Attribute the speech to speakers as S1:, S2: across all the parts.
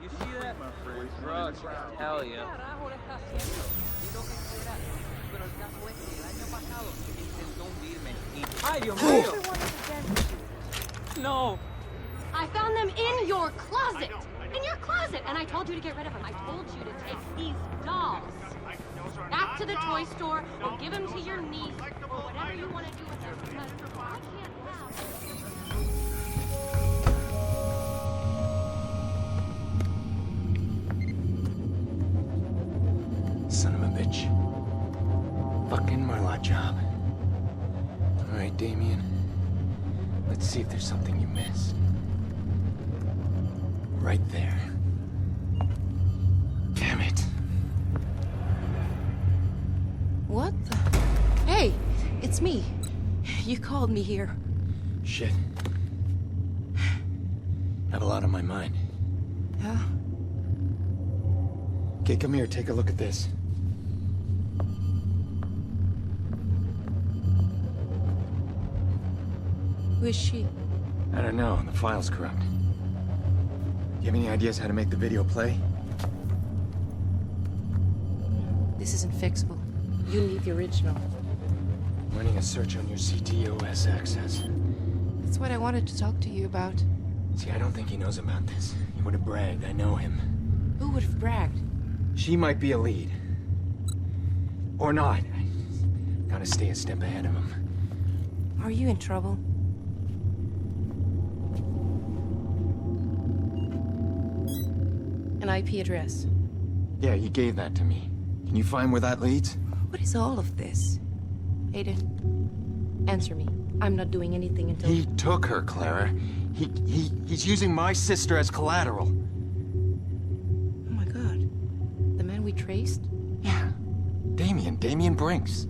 S1: You see that? Drugs, hell yeah. Ay, Dios mío. No.
S2: I found them in your closet. In your closet. And I told you to get rid of them. I told you to take these dolls back to the toy store or give them to your niece or whatever you want to do with them. Because I can't have...
S3: Son of a bitch. Fucking Marlot job. All right, Damien. Let's see if there's something you missed. Right there. Damn it.
S4: What the... Hey, it's me. You called me here.
S3: Shit. Have a lot on my mind.
S4: Yeah?
S3: Okay, come here, take a look at this.
S4: Who is she?
S3: I don't know, the file's corrupt. Do you have any ideas how to make the video play?
S4: This isn't fixable. You need the original.
S3: Running a search on your CTOS access.
S4: That's what I wanted to talk to you about.
S3: See, I don't think he knows about this. He would have bragged, I know him.
S4: Who would have bragged?
S3: She might be a lead. Or not. I gotta stay a step ahead of him.
S4: Are you in trouble? An IP address.
S3: Yeah, he gave that to me. Can you find where that leads?
S4: What is all of this? Aiden, answer me. I'm not doing anything until...
S3: He took her, Clara. He's using my sister as collateral.
S4: Oh my god. The man we traced?
S3: Yeah. Damien Brinks.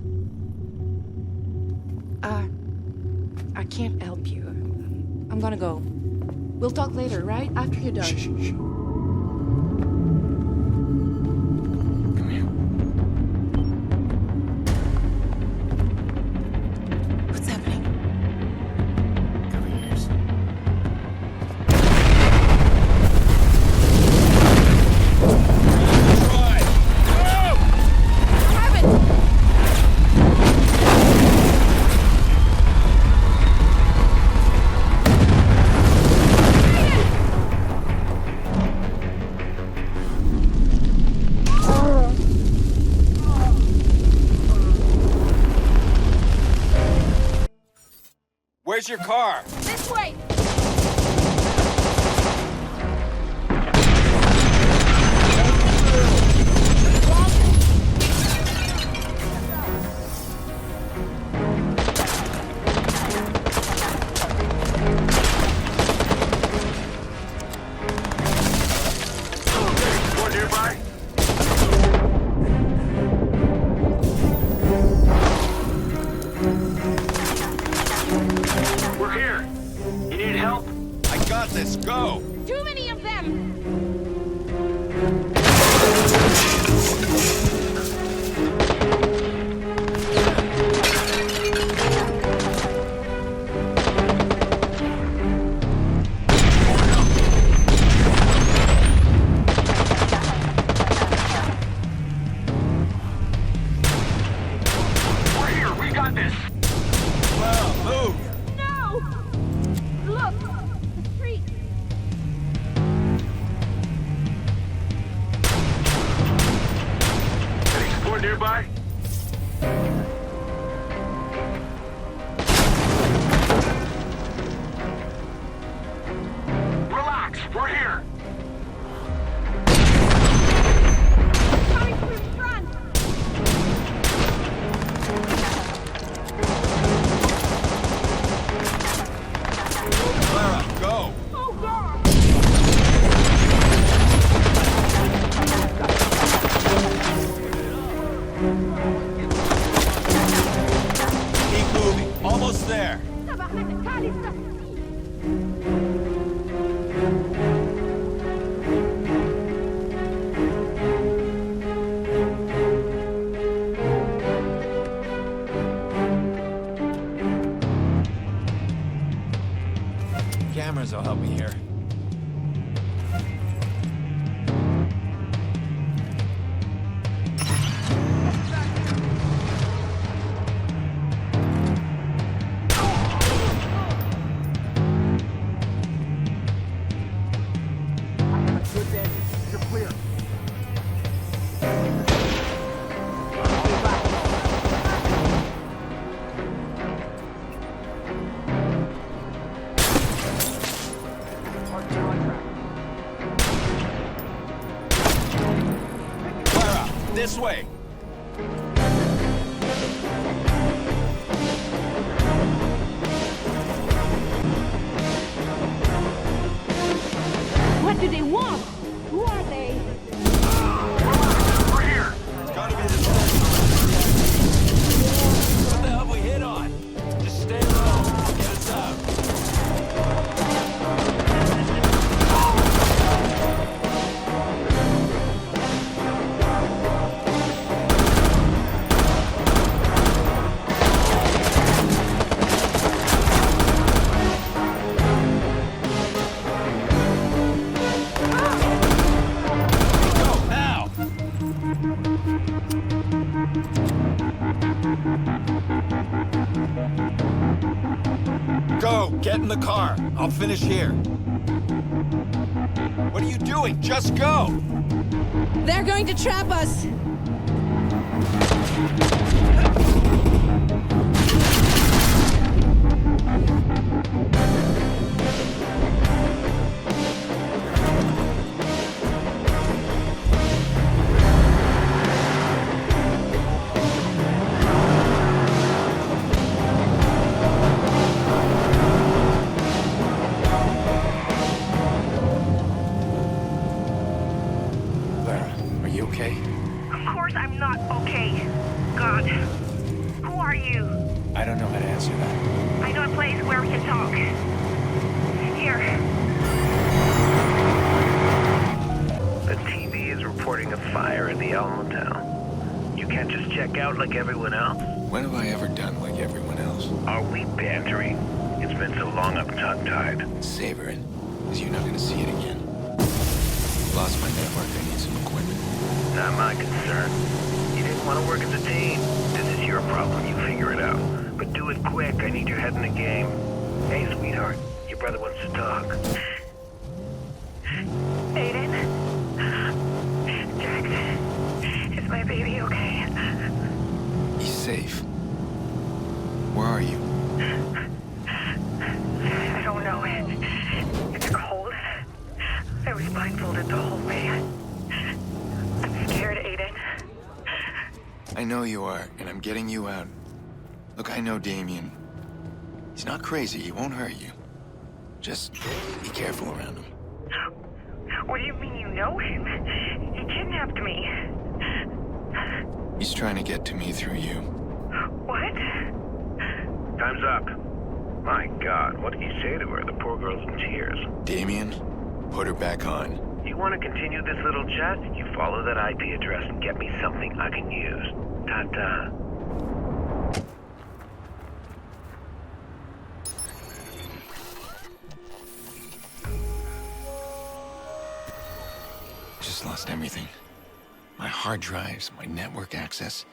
S4: I can't help you. I'm gonna go. We'll talk later, right? After you're done.
S3: Shh. Come here.
S4: What's happening?
S3: Cover your ears.
S1: Where's your car?
S2: This way!
S5: One nearby? We're here. You need help?
S1: I got this, go!
S2: Too many of them!
S5: We're here. We got this.
S1: Well, move!
S2: No! Look! The street!
S5: Any support nearby? Relax. We're here.
S2: Coming through front!
S1: Clara, go!
S2: Oh god!
S6: clear.
S1: Clara, this way.
S2: What do they want? Who are they?
S5: We're here.
S1: It's gotta be this way. What the hell have we hit on? Just stay low. Get us out. Go now. Go, get in the car. I'll finish here. What are you doing? Just go.
S4: They're going to trap us!
S3: Clara, are you okay?
S7: Of course I'm not okay. God. Who are you?
S3: I don't know how to answer that.
S7: I know a place where we can talk. Here.
S8: The TV is reporting a fire in the Alamo town. You can't just check out like everyone else.
S3: When have I ever done like everyone else?
S8: Are we bantering? It's been so long I'm tongue-tied.
S3: Savor it, because you're not gonna see it again. Lost my network, I need some equipment.
S8: Not my concern. You didn't want to work as a team. This is your problem, you figure it out. But do it quick, I need your head in the game. Hey, sweetheart, your brother wants to talk.
S7: Aiden? Jax, is my baby okay?
S3: He's safe. Where are you?
S7: I don't know. It's cold. I was blindfolded the whole way. I'm scared, Aiden.
S3: I know you are, and I'm getting you out. Look, I know Damien. He's not crazy, he won't hurt you. Just be careful around him.
S7: What do you mean you know him? He kidnapped me.
S3: He's trying to get to me through you.
S7: What?
S8: Time's up. My God, what did you say to her? The poor girl's in tears.
S3: Damien, put her back on.
S8: You want to continue this little chat? You follow that IP address and get me something I can use. Ta-ta.
S3: Just lost everything. My hard drives, my network access.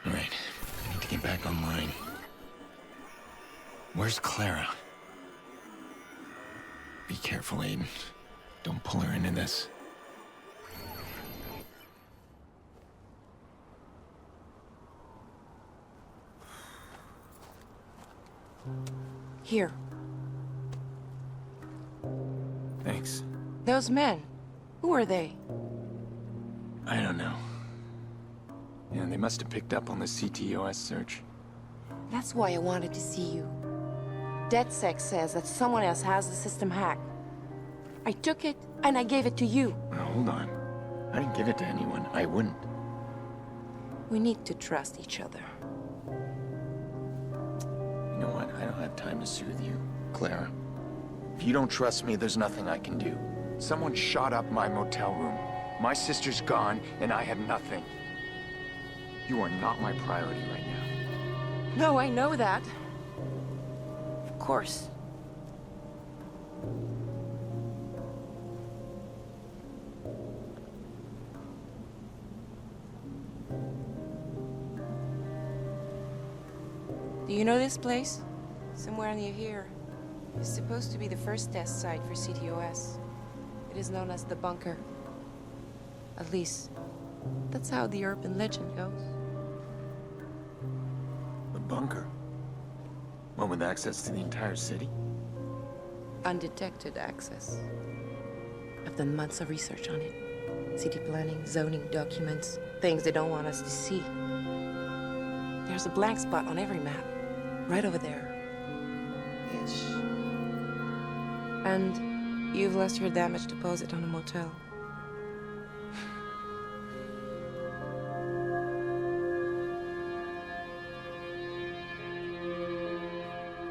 S3: All right, I need to get back online. Where's Clara? Be careful, Aiden. Don't pull her into this.
S4: Here.
S3: Thanks.
S4: Those men. Who are they?
S3: I don't know. Yeah, they must have picked up on the CTOS search.
S4: That's why I wanted to see you. DedSec says that someone else has the system hacked. I took it, and I gave it to you.
S3: Now, hold on. I didn't give it to anyone. I wouldn't.
S4: We need to trust each other.
S3: You know what? I don't have time to soothe you, Clara. If you don't trust me, there's nothing I can do. Someone shot up my motel room. My sister's gone, and I have nothing. You are not my priority right now.
S4: No, I know that. Of course. Do you know this place? Somewhere near here. It's supposed to be the first test site for CTOS. It is known as the Bunker. At least, that's how the urban legend goes.
S3: The bunker? One with access to the entire city?
S4: Undetected access. I've done months of research on it. City planning, zoning documents, things they don't want us to see. There's a blank spot on every map, right over there. Ish. And you've lost your damage deposit on a motel.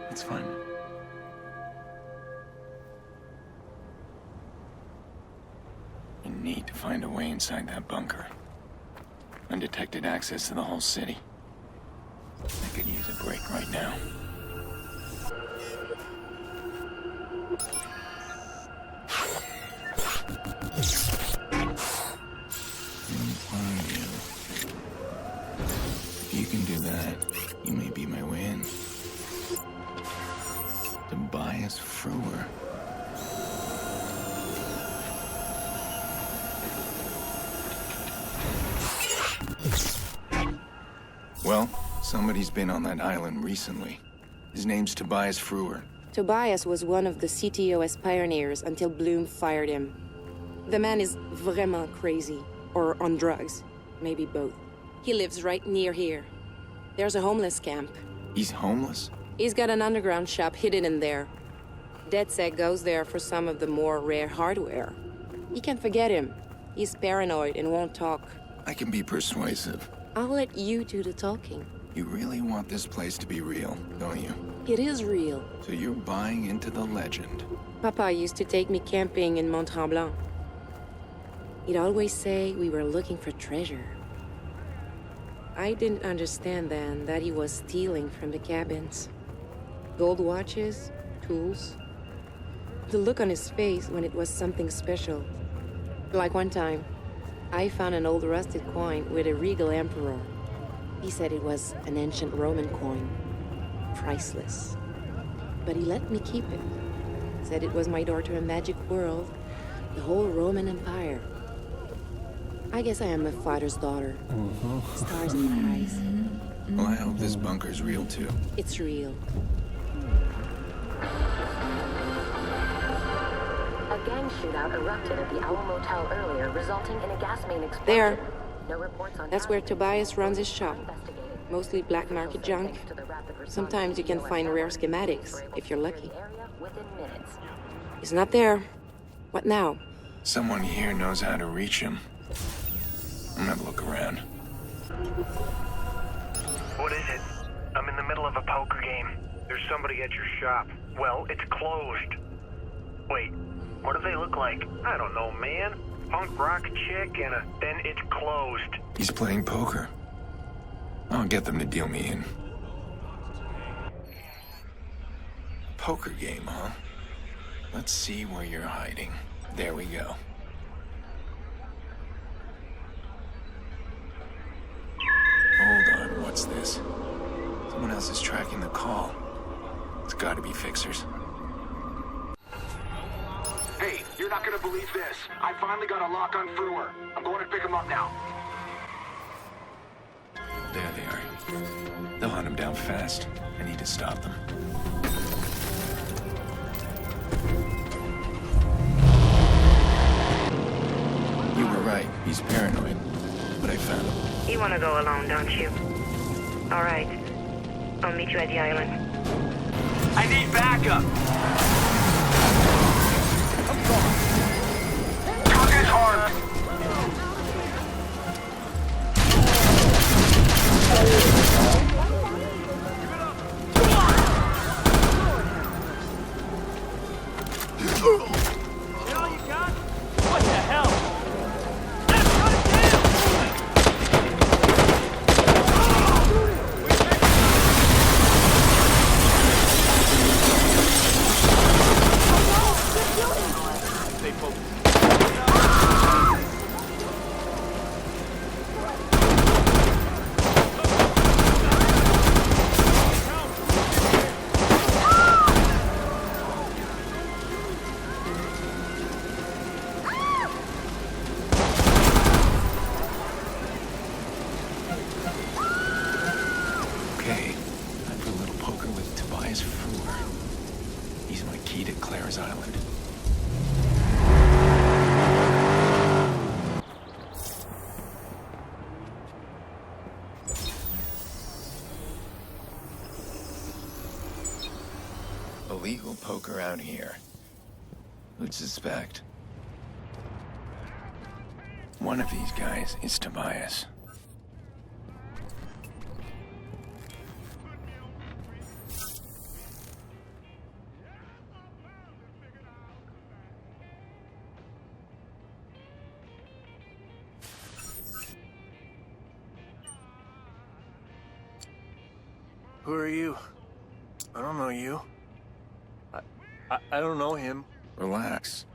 S3: It's fine. We need to find a way inside that bunker. Undetected access to the whole city. I could use a break right now. If you can do that, you may be my way in. Tobias Frewer. Well, somebody's been on that island recently. His name's Tobias Frewer.
S4: Tobias was one of the CTOS pioneers until Bloom fired him. The man is vraiment crazy, or on drugs, maybe both. He lives right near here. There's a homeless camp.
S3: He's homeless?
S4: He's got an underground shop hidden in there. DedSec goes there for some of the more rare hardware. You can't forget him. He's paranoid and won't talk.
S3: I can be persuasive.
S4: I'll let you do the talking.
S3: You really want this place to be real, don't you?
S4: It is real.
S3: So you're buying into the legend.
S4: Papa used to take me camping in Mont Tremblant. He'd always say we were looking for treasure. I didn't understand then that he was stealing from the cabins. Gold watches, tools. The look on his face when it was something special. Like one time, I found an old rusted coin with a regal emperor. He said it was an ancient Roman coin. Priceless. But he let me keep it. Said it was my door to a magic world, the whole Roman Empire. I guess I am a father's daughter. Stars in my eyes.
S3: Well, I hope this bunker's real too.
S4: It's real.
S6: A gang shootout erupted at the Owl Motel earlier, resulting in a gas main explosion.
S4: There.
S6: No reports on
S4: That's where
S6: casualties.
S4: Tobias runs his shop.
S6: Investigated.
S4: Mostly black market junk.
S6: Thanks to the rapid response
S4: Sometimes you can
S6: of
S4: find rare
S6: US
S4: schematics,
S6: were able
S4: if
S6: to
S4: you're
S6: clear
S4: lucky.
S6: the area within minutes.
S4: He's not there. What now?
S3: Someone here knows how to reach him. I'm gonna look around.
S8: What is it? I'm in the middle of a poker game. There's somebody at your shop. Well, it's closed. Wait, what do they look like? I don't know, man. Punk rock chick and a... Then it's closed.
S3: He's playing poker. I'll get them to deal me in. Poker game, huh? Let's see where you're hiding. There we go. Hold on, what's this? Someone else is tracking the call. It's gotta be fixers.
S5: Hey, you're not gonna believe this. I finally got a lock on Frewer. I'm going to pick him up now.
S3: There they are. They'll hunt him down fast. I need to stop them. You were right. He's paranoid. But I found him.
S7: You want to go alone, don't you? All right. I'll meet you at the island.
S1: I need backup.
S5: Target armed.
S1: Is all you got? What the hell? Let's shut it down!
S3: poker out here. Who'd suspect? One of these guys is Tobias.
S9: Who are you? I don't know you. I don't know him.
S3: Relax.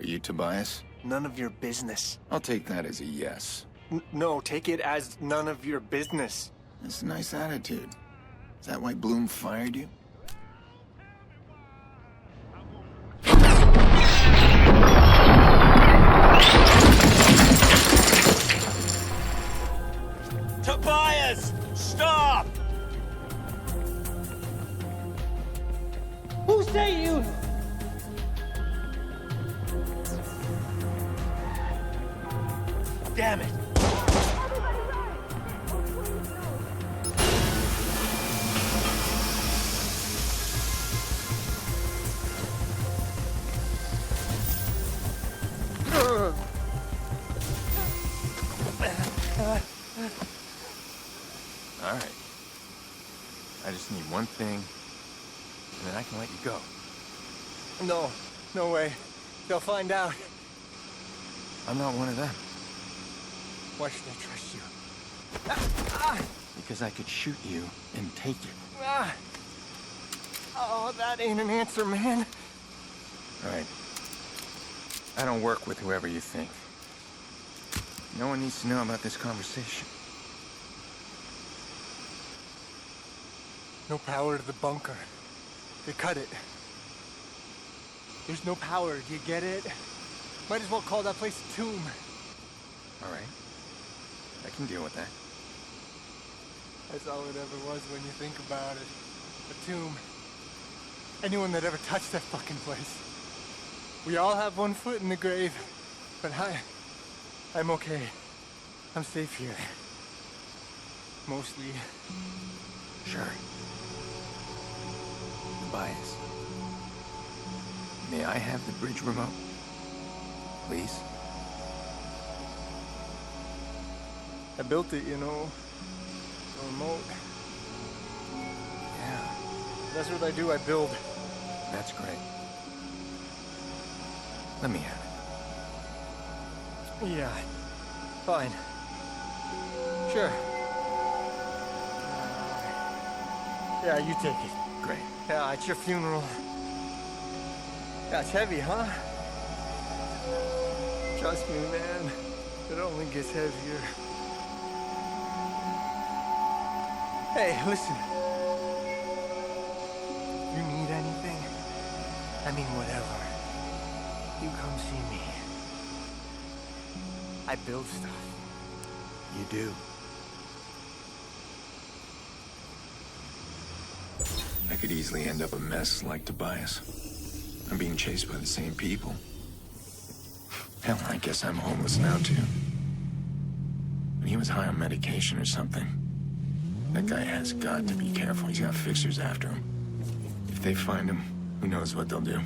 S3: Are you Tobias?
S9: None of your business.
S3: I'll take that as a yes.
S9: No, take it as none of your business.
S3: That's a nice attitude. Is that why Bloom fired you?
S1: Tobias! Stop!
S10: Who say you?
S1: Damn it!
S3: All right. I just need one thing, and then I can let you go.
S9: No, no way. They'll find out.
S3: I'm not one of them.
S9: Why should I trust you?
S3: Because I could shoot you and take it.
S9: Oh, that ain't an answer, man.
S3: All right. I don't work with whoever you think. No one needs to know about this conversation.
S9: No power to the bunker. They cut it. There's no power, do you get it? Might as well call that place a tomb.
S3: All right. I can deal with that.
S9: That's all it ever was when you think about it. A tomb. Anyone that ever touched that fucking place. We all have one foot in the grave, but I'm okay. I'm safe here. Mostly.
S3: Sure. Tobias. May I have the bridge remote? Please?
S9: I built it, you know. A remote.
S3: Yeah,
S9: That's what I do, I build.
S3: that's great. Let me have it.
S9: Yeah. Fine. Sure. Yeah, you take it.
S3: Great.
S9: Yeah, it's your funeral. Yeah, it's heavy, huh? Trust me, man. It only gets heavier. Hey, listen. You need anything? I mean, whatever. You come see me. I build stuff.
S3: You do. I could easily end up a mess like Tobias. I'm being chased by the same people. Hell, I guess I'm homeless now, too. And he was high on medication or something. That guy has got to be careful. He's got fixers after him. If they find him, who knows what they'll do.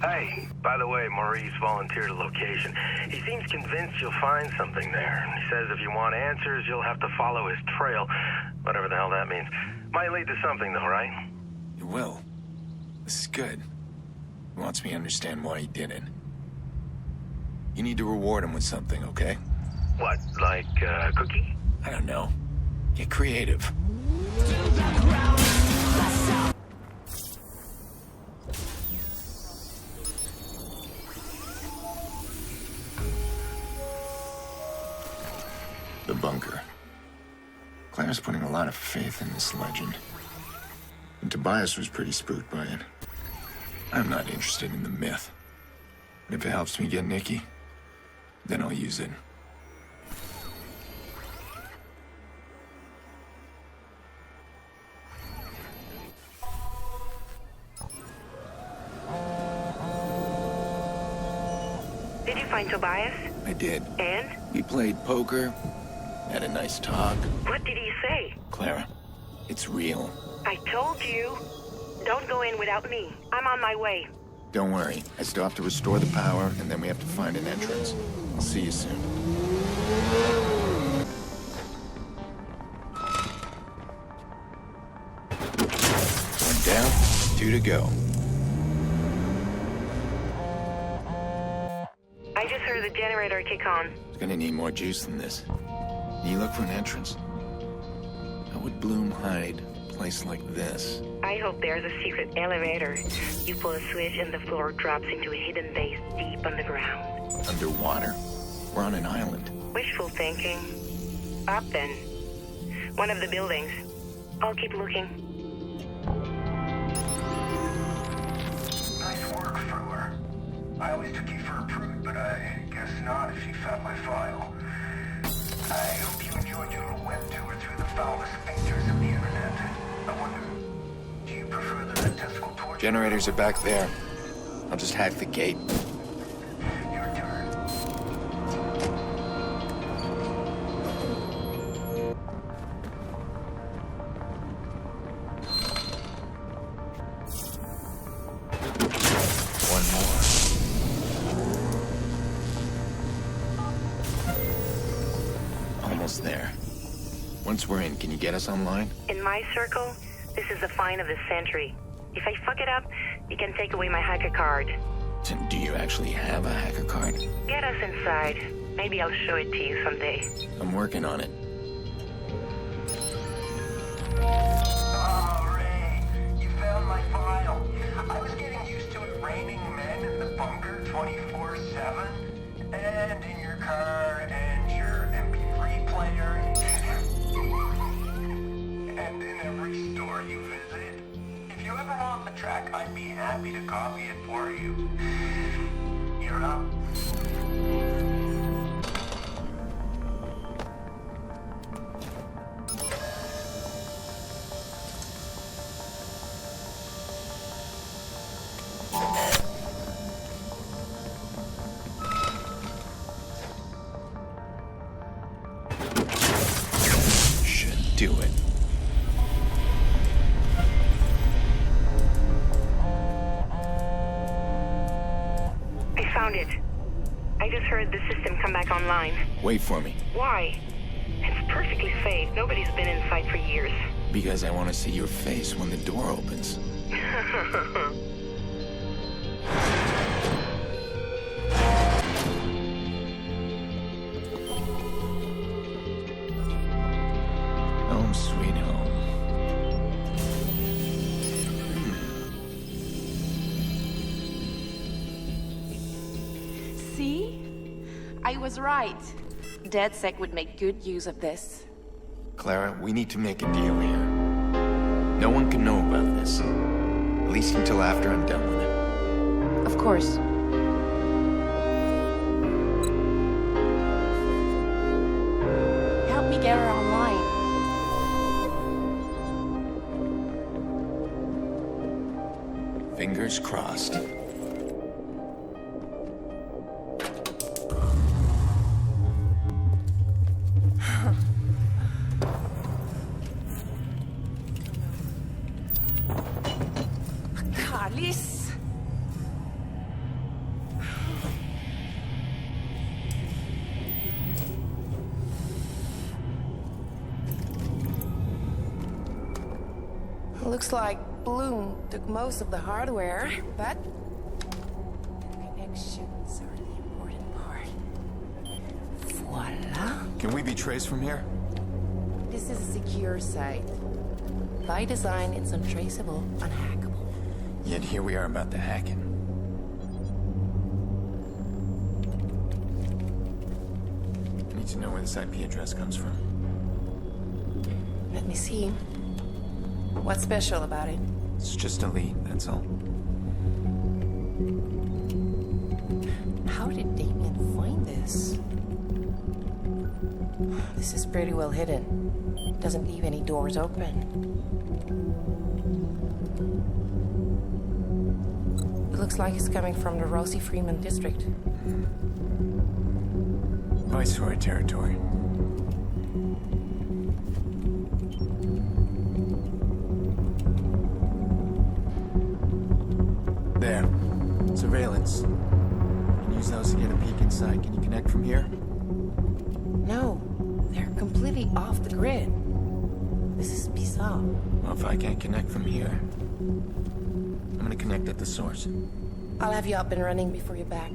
S8: Hey, by the way, Maurice volunteered a location. He seems convinced you'll find something there. He says if you want answers, you'll have to follow his trail. Whatever the hell that means. Might lead to something, though, right?
S3: It will. This is good. He wants me to understand why he did it. You need to reward him with something, okay?
S8: What, like a cookie?
S3: I don't know. Get creative. The bunker. Claire's putting a lot of faith in this legend. And Tobias was pretty spooked by it. I'm not interested in the myth. But if it helps me get Nikki, then I'll use it.
S7: Did you find Tobias?
S3: I did.
S7: And?
S3: We played poker, had a nice talk.
S7: What did he say?
S3: Clara, It's real.
S7: I told you. Don't go in without me. I'm on my way.
S3: Don't worry. I still have to restore the power, and then we have to find an entrance. I'll see you soon. One down, 2 to go.
S7: I just heard the generator kick on.
S3: It's gonna need more juice than this. You look for an entrance. How would Bloom hide a place like this?
S7: I hope there's a secret elevator. You pull a switch and the floor drops into a hidden base deep underground.
S3: Underwater? We're on an island.
S7: Wishful thinking. Up then. One of the buildings. I'll keep looking.
S5: Nice work, Frewer. I always took you for a prude, but I guess not if you found my file. I hope you enjoyed your little web tour through the foulest sphincters of the internet. I wonder, do you prefer the testicle torture?
S3: Generators are back there. I'll just hack the gate.
S5: Your turn.
S3: One more. Almost there. Once we're in, can you get us online?
S7: In my circle, this is the find of the century. If I fuck it up, you can take away my hacker card.
S3: Do you actually have a hacker card?
S7: Get us inside. Maybe I'll show it to you someday.
S3: I'm working on it.
S5: Oh, Ray, you found my file. I was getting used to it raining men in the bunker 24/7, and in your car, and your MP3 player, and in every store you visit. If you ever want the track, I'd be happy to copy it for you. You're up.
S3: Should do it.
S7: I found it. I just heard the system come back online.
S3: Wait for me.
S7: Why? It's perfectly safe. Nobody's been inside for years.
S3: Because I want to see your face when the door opens. Home sweet home.
S4: See? I was right. DedSec would make good use of this.
S3: Clara, we need to make a deal here. No one can know about this. At least until after I'm done with it.
S4: Of course. Help me get her online.
S3: Fingers crossed.
S4: Alice. Looks like Bloom took most of the hardware, but the connections are the important part. Voila.
S3: Can we be traced from here?
S4: This is a secure site. By design, it's untraceable, unhackable.
S3: Yet here we are about the hacking. I need to know where this IP address comes from.
S4: Let me see. What's special about it?
S3: It's just a lead, that's all.
S4: How did Damien find this? This is pretty well hidden. Doesn't leave any doors open. It looks like it's coming from the Rosie Freeman district.
S3: Viceroy territory. There. Surveillance. You can use those to get a peek inside. Can you connect from here?
S4: No, they're completely off the grid. This is bizarre.
S3: Well, if I can't connect from here, I'm gonna connect at the source.
S4: I'll have you up and running before you're back.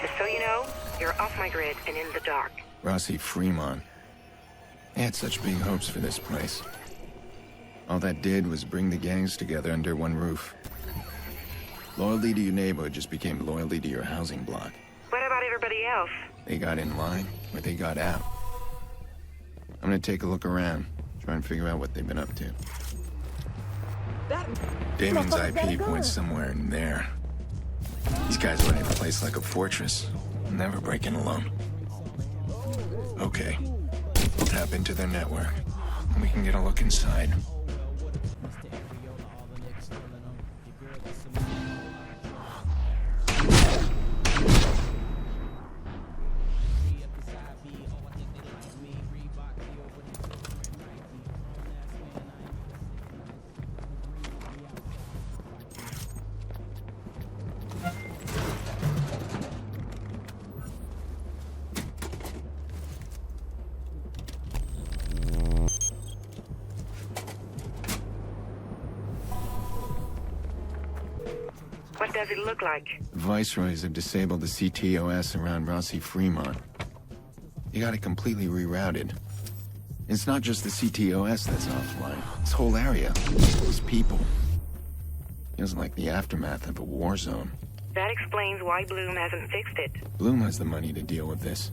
S7: Just so you know, you're off my grid and in the dark.
S3: Rossi Fremont. They had such big hopes for this place. All that did was bring the gangs together under one roof. Loyalty to your neighborhood just became loyalty to your housing block.
S7: What about everybody else?
S3: They got in line, or they got out. I'm gonna take a look around, try and figure out what they've been up to. Damon's IP points somewhere in there. These guys running the place like a fortress. Never breaking alone. Okay. We'll tap into their network, and we can get a look inside.
S7: What does it look like?
S3: Viceroys have disabled the CTOS around Rossi Fremont. They got it completely rerouted. It's not just the CTOS that's offline. This whole area, those people. Feels like the aftermath of a war zone.
S7: That explains why Bloom hasn't fixed it.
S3: Bloom has the money to deal with this.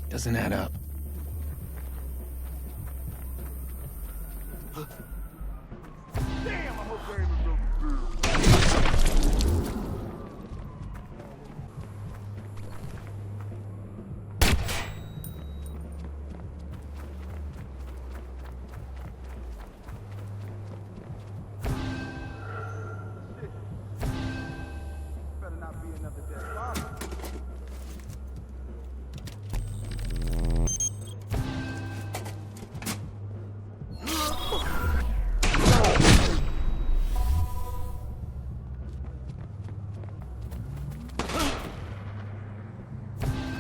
S3: Doesn't add up.
S1: Damn, I hope there ain't a real girl. Better not be another dead body.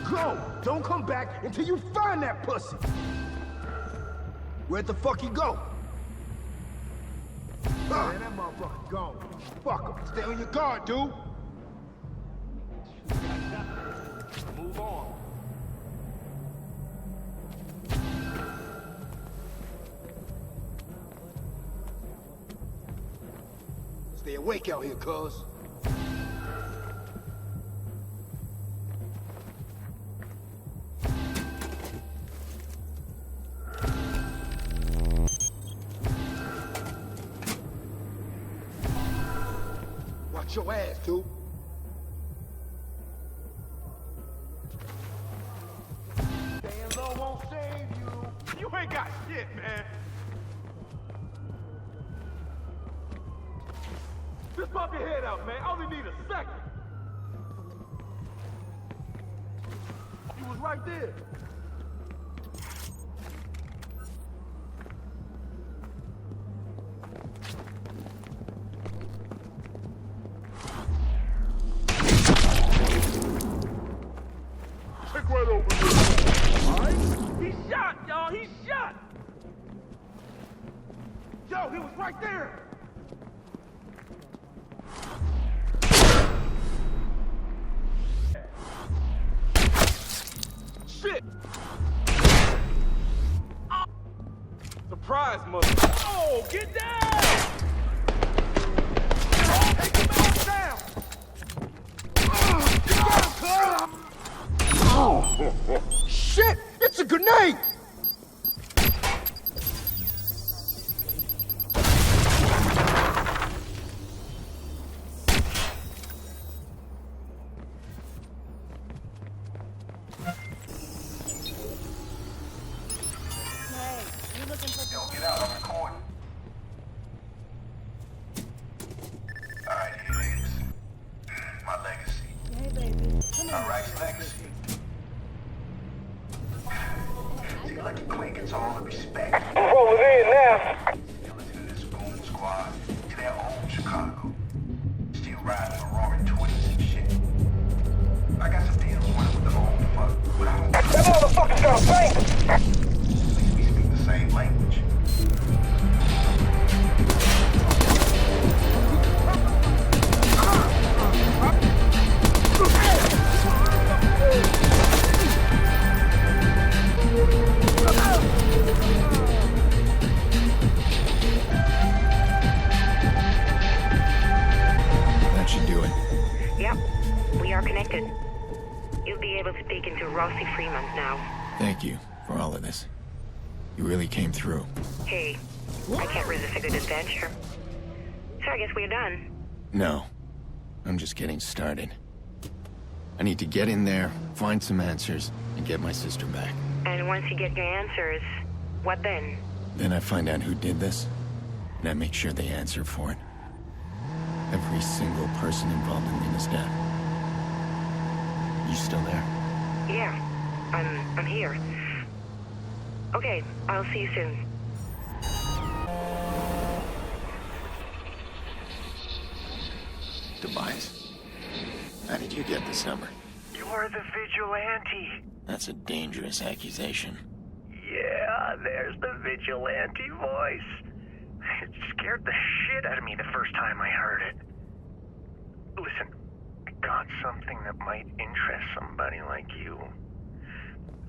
S1: Go! Don't come back until you find that pussy! Where'd the fuck he go? Man, that motherfucker gone. Fuck him. Stay on your guard, dude. Move on. Stay awake out here, cuz. Watch your ass, dude. Staying low won't save you. You ain't got shit, man. Just pop your head out, man. I only need a second. You was right there. Take right over there. All right? He's shot, y'all. He's shot. Yo, he was right there. Shit. Oh. Surprise, mother. Oh, get down. Take him out down. Get down, cuz. Oh, shit! It's a grenade!
S5: Yo, get out, I'm recording. Alright, here it is. Alright, Lex. See, Lucky Clay gets all the respect.
S8: I'm rolling in now.
S5: Listen to this goon squad to their old Chicago. Still riding for roaring 20s and shit. I got some deals running with the old fuck, but I don't...
S8: That motherfucker's got a bank.
S5: At least we speak the same language.
S3: That should do it.
S7: Yep, we are connected. You'll be able to speak into Rossi Fremont now.
S3: Thank you for all of this. You really came through.
S7: Hey, I can't resist a good adventure. So I guess we're done.
S3: No, I'm just getting started. I need to get in there, find some answers, and get my sister back.
S7: And once you get your answers, what then?
S3: Then I find out who did this, and I make sure they answer for it. Every single person involved in Lena's death. You still there?
S7: Yeah, I'm here. Okay, I'll see you soon.
S3: Tobias, how did you get this number?
S8: You're the vigilante.
S3: That's a dangerous accusation.
S8: Yeah, there's the vigilante voice. It scared the shit out of me the first time I heard it. Listen, I got something that might interest somebody like you.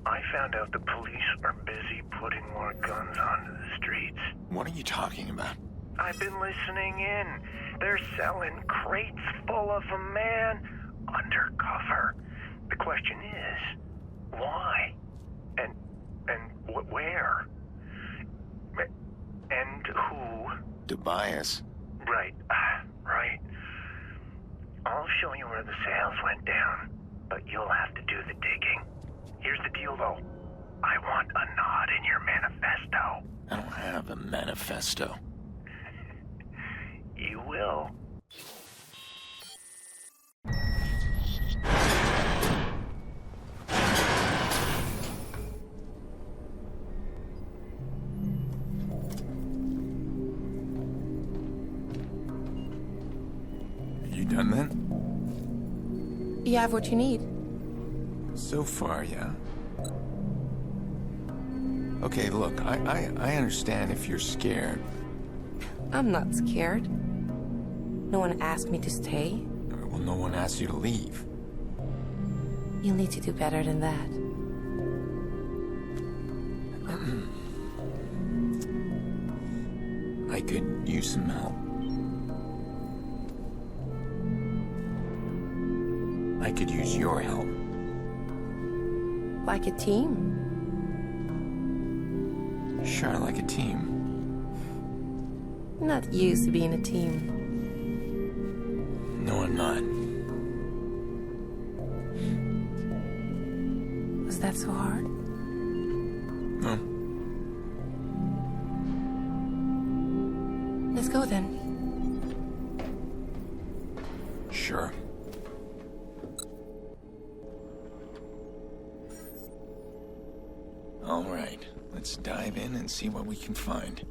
S8: I found out the police are busy putting more guns onto the streets.
S3: What are you talking about?
S8: I've been listening in. They're selling crates full of them, man. Undercover. The question is, why? And where? And who?
S3: Tobias.
S8: Right. I'll show you where the sales went down, but you'll have to do the digging. Here's the deal, though. I want a nod in your manifesto.
S3: I don't have a manifesto.
S8: You will.
S3: You done then?
S4: You have what you need.
S3: So far, yeah. Okay, look, I understand if you're scared.
S4: I'm not scared. No one asked me to stay.
S3: Well, no one asked you to leave.
S4: You'll need to do better than that.
S3: I could use some help. I could use your help.
S4: Like a team.
S3: Sure, like a team.
S4: Not used to being a team.
S3: No, I'm not.
S4: Was that so hard?
S3: No.
S4: Let's go then.
S3: Sure. All right, let's dive in and see what we can find.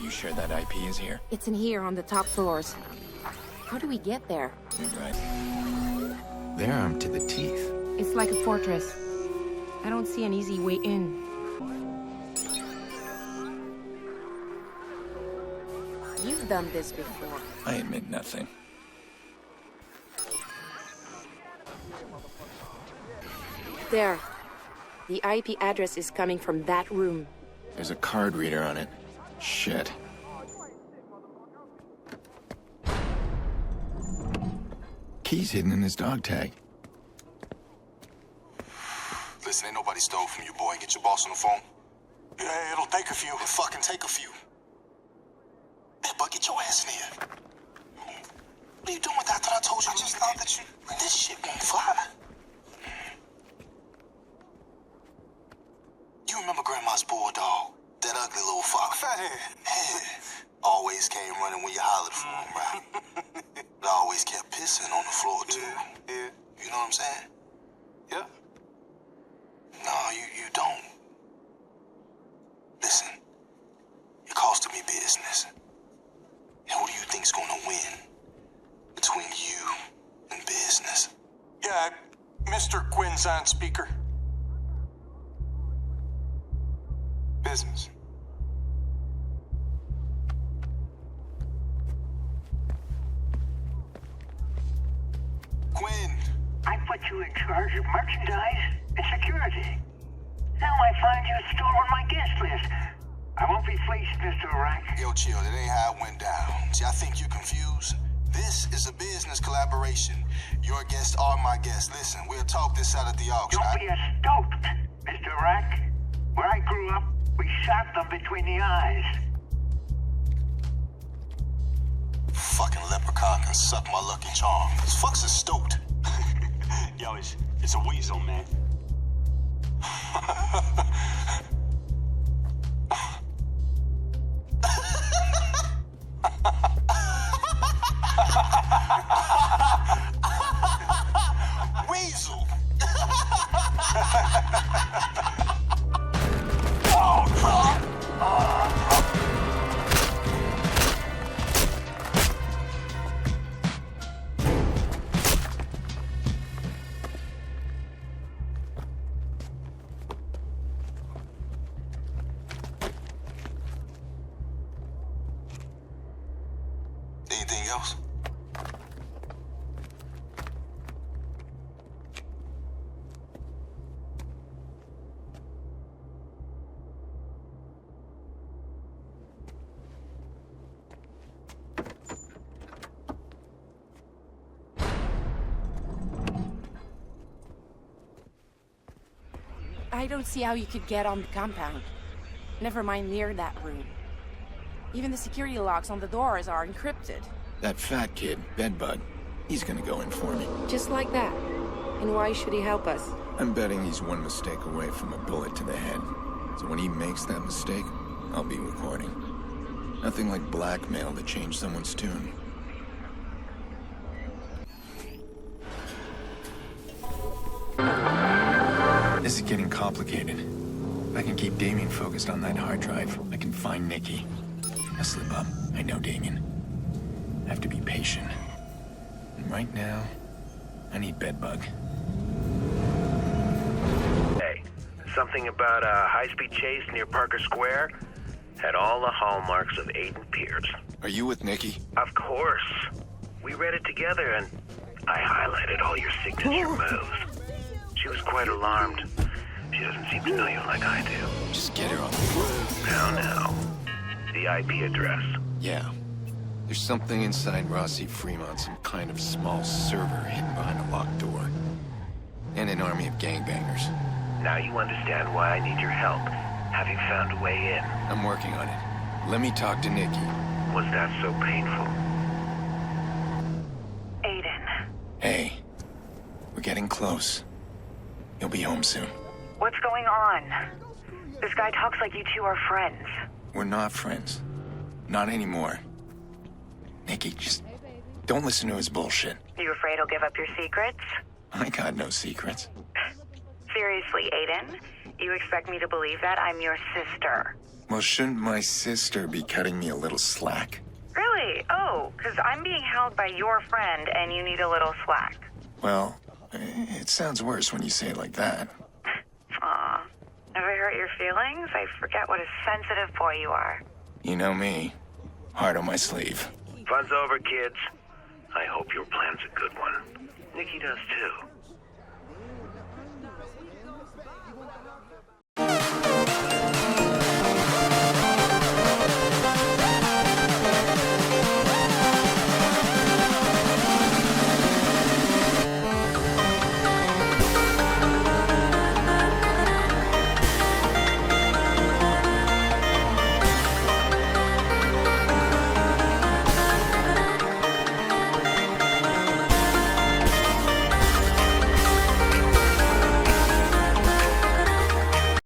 S3: You sure that IP is here?
S4: It's in here on the top floors. How do we get there?
S3: You're right. They're armed to the teeth.
S4: It's like a fortress. I don't see an easy way in. You've done this before.
S3: I admit nothing.
S4: There. The IP address is coming from that room.
S3: There's a card reader on it. Shit. Key's hidden in his dog tag.
S10: Listen, ain't nobody stole from you, boy. Get your boss on the phone. Yeah, it'll take a few. It'll fucking take a few. Hey, but get your ass in here. What are you doing with that? I thought I told you. I just thought that you... This shit won't fly. You remember Grandma's bulldog? That ugly little fox? Fathead. Always came running when you hollered for him, right? But I always kept Listen, on the floor, too.
S8: Yeah.
S10: You know what I'm saying?
S8: Yeah.
S10: No, you don't. Listen, you're costing me business. And who do you think's gonna win between you and business?
S11: Yeah, Mr. Quinn's on speaker.
S10: Business. Quinn!
S5: I put you in charge of merchandise and security. Now I find you stolen my guest list. I won't be fleeced, Mr. Rack.
S10: Yo, chill, that ain't how it went down. See, I think you confused. This is a business collaboration. Your guests are my guests. Listen, we'll talk this out at the auction.
S5: Don't be a stoat, Mr. Rack. Where I grew up, we shot them between the eyes.
S10: Fucking leprechaun can suck my lucky charm. This fuck's a stoat.
S11: Yo, it's a weasel, man.
S10: Weasel! Anything else?
S4: I don't see how you could get on the compound. Never mind near that room. Even the security locks on the doors are encrypted.
S3: That fat kid, Bedbug, he's gonna go in for me.
S4: Just like that. And why should he help us?
S3: I'm betting he's one mistake away from a bullet to the head. So when he makes that mistake, I'll be recording. Nothing like blackmail to change someone's tune. This is getting complicated. If I can keep Damien focused on that hard drive, I can find Nikki. I slip up. I know Damien. I have to be patient. And right now, I need Bedbug.
S8: Hey, something about a high-speed chase near Parker Square had all the hallmarks of Aiden Pierce.
S3: Are you with Nikki?
S8: Of course. We read it together and I highlighted all your signature moves. She was quite alarmed. She doesn't seem to know you like I do.
S3: Just get her on the phone.
S8: Now. The IP address.
S3: Yeah. There's something inside Rossi Fremont, some kind of small server hidden behind a locked door. And an army of gangbangers.
S8: Now you understand why I need your help. Have you found a way in?
S3: I'm working on it. Let me talk to Nikki.
S8: Was that so painful?
S7: Aiden.
S3: Hey, we're getting close. You'll be home soon.
S7: What's going on? This guy talks like you two are friends.
S3: We're not friends. Not anymore. Nikki, just don't listen to his bullshit.
S7: You afraid he'll give up your secrets?
S3: I got no secrets.
S7: Seriously, Aiden? You expect me to believe that I'm your sister?
S3: Well, shouldn't my sister be cutting me a little slack?
S7: Really? Oh, because I'm being held by your friend and you need a little slack.
S3: Well, it sounds worse when you say it like that.
S7: Aw. Have I hurt your feelings? I forget what a sensitive boy you are.
S3: You know me. Heart on my sleeve.
S8: Fun's over, kids. I hope your plan's a good one. Nikki does too.